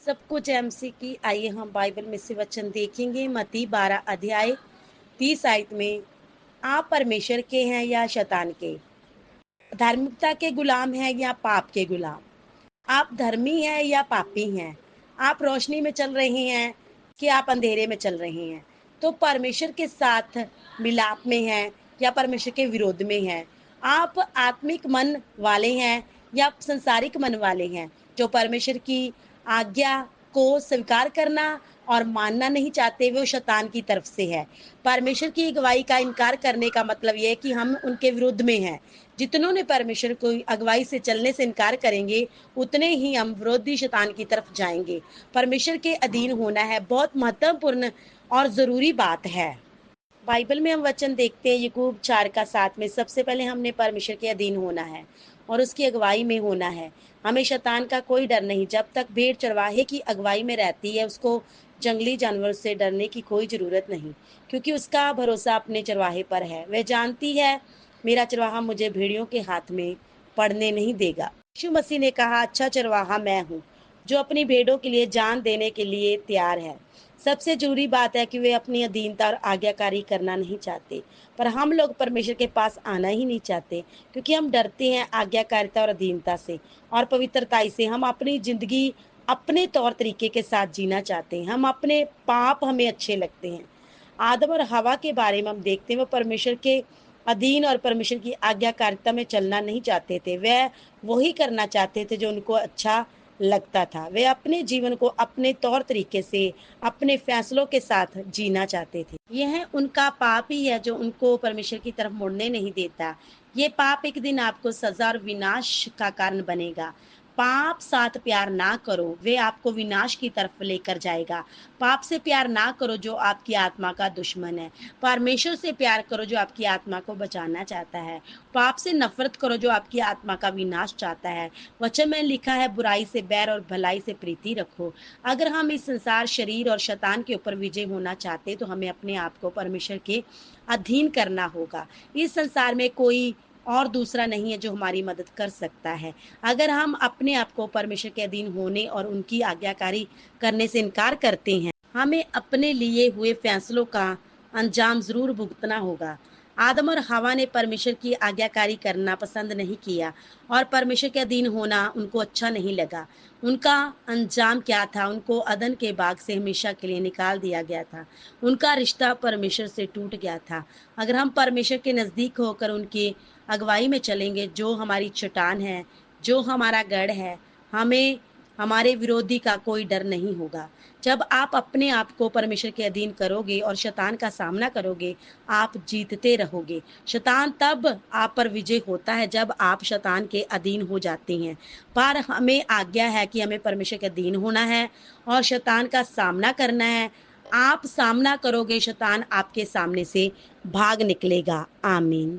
सब कुछ एमसी की। आइए हम बाइबल में से वचन देखेंगे। मत्ती 12 अध्याय 30 आयत में, आप परमेश्वर के हैं या शैतान के? धार्मिकता के गुलाम हैं या पाप के गुलाम? आप धर्मी हैं या पापी हैं? आप रोशनी में चल रहे हैं कि आप अंधेरे में चल रहे हैं? तो परमेश्वर के साथ मिलाप में हैं या परमेश्वर के विरोध में हैं? आप आत्मिक मन वाले हैं या संसारिक मन वाले हैं? जो परमेश्वर की आज्ञा को स्वीकार करना और मानना नहीं चाहते, वो शैतान की तरफ से है। परमेश्वर की अगुवाई का इनकार करने का मतलब ये है कि हम उनके विरुद्ध में हैं। जितनों ने परमेश्वर को अगुवाई से चलने से इनकार करेंगे, उतने ही हम विरोधी शैतान की तरफ जाएंगे। परमेश्वर के अधीन होना है, बहुत महत्वपूर्ण और ज़रूरी बात है। बाइबल में हम वचन देखते हैं याकूब 4 का 7 में, सबसे पहले हमने परमेश्वर के अधीन होना है और उसकी अगुवाई में होना है। हमें शैतान का कोई डर नहीं। जब तक भेड़ चरवाहे की अगुवाई में रहती है, उसको जंगली जानवर से डरने की कोई ज़रूरत नहीं, क्योंकि उसका भरोसा अपने चरवाहे पर है। वह जानती है, मेरा चरवाहा मुझे भेड़ियों के हाथ में पड़ने नहीं देगा। यीशु मसीह ने कहा, अच्छा चरवाहा मैं हूँ, जो अपनी भेड़ों के लिए जान देने के लिए तैयार है। सबसे ज़रूरी बात है कि वे अपनी अधीनता और आज्ञाकारी करना नहीं चाहते। पर हम लोग परमेश्वर के पास आना ही नहीं चाहते, क्योंकि हम डरते हैं आज्ञाकारिता और अधीनता से और पवित्रताई से। हम अपनी ज़िंदगी अपने तौर तरीके के साथ जीना चाहते हैं। हम अपने पाप हमें अच्छे लगते हैं। आदम और हवा के बारे में हम देखते हैं, वो परमेश्वर के अधीन और परमेश्वर की आज्ञाकारिता में चलना नहीं चाहते थे। वह वही करना चाहते थे जो उनको अच्छा लगता था। वे अपने जीवन को अपने तौर तरीके से, अपने फैसलों के साथ जीना चाहते थे। यह उनका पाप ही है जो उनको परमेश्वर की तरफ मुड़ने नहीं देता। ये पाप एक दिन आपको सजा और विनाश का कारण बनेगा। पाप साथ प्यार ना करो, वे आपको विनाश की तरफ लेकर जाएगा। पाप से प्यार ना करो जो आपकी आत्मा का दुश्मन है। परमेश्वर से प्यार करो जो आपकी आत्मा को बचाना चाहता है। पाप से नफरत करो जो आपकी आत्मा का विनाश चाहता है। वचन में लिखा है, बुराई से बैर और भलाई से प्रीति रखो। अगर हम इस संसार, शरीर और शैतान के ऊपर विजय होना चाहते, तो हमें अपने आप को परमेश्वर के अधीन करना होगा। इस संसार में कोई और दूसरा नहीं है जो हमारी मदद कर सकता है। अगर हम अपने आप को परमेश्वर के अधीन होने और उनकी आज्ञाकारी करने से इनकार करते हैं, हमें अपने लिए हुए फैसलों का अंजाम ज़रूर भुगतना होगा। आदम और हवा ने परमेश्वर की आज्ञाकारी करना पसंद नहीं किया और परमेश्वर के अधीन होना उनको अच्छा नहीं लगा। उनका अंजाम क्या था? उनको अदन के बाग से हमेशा के लिए निकाल दिया गया था। उनका रिश्ता परमेश्वर से टूट गया था। अगर हम परमेश्वर के नज़दीक होकर उनकी अगुवाई में चलेंगे, जो हमारी चट्टान है, जो हमारा गढ़ है, हमें हमारे विरोधी का कोई डर नहीं होगा। जब आप अपने आप को परमेश्वर के अधीन करोगे और शैतान का सामना करोगे, आप जीतते रहोगे। शैतान तब आप पर विजय होता है जब आप शैतान के अधीन हो जाते हैं। पर हमें आज्ञा है कि हमें परमेश्वर के अधीन होना है और शैतान का सामना करना है। आप सामना करोगे, शैतान आपके सामने से भाग निकलेगा। आमीन।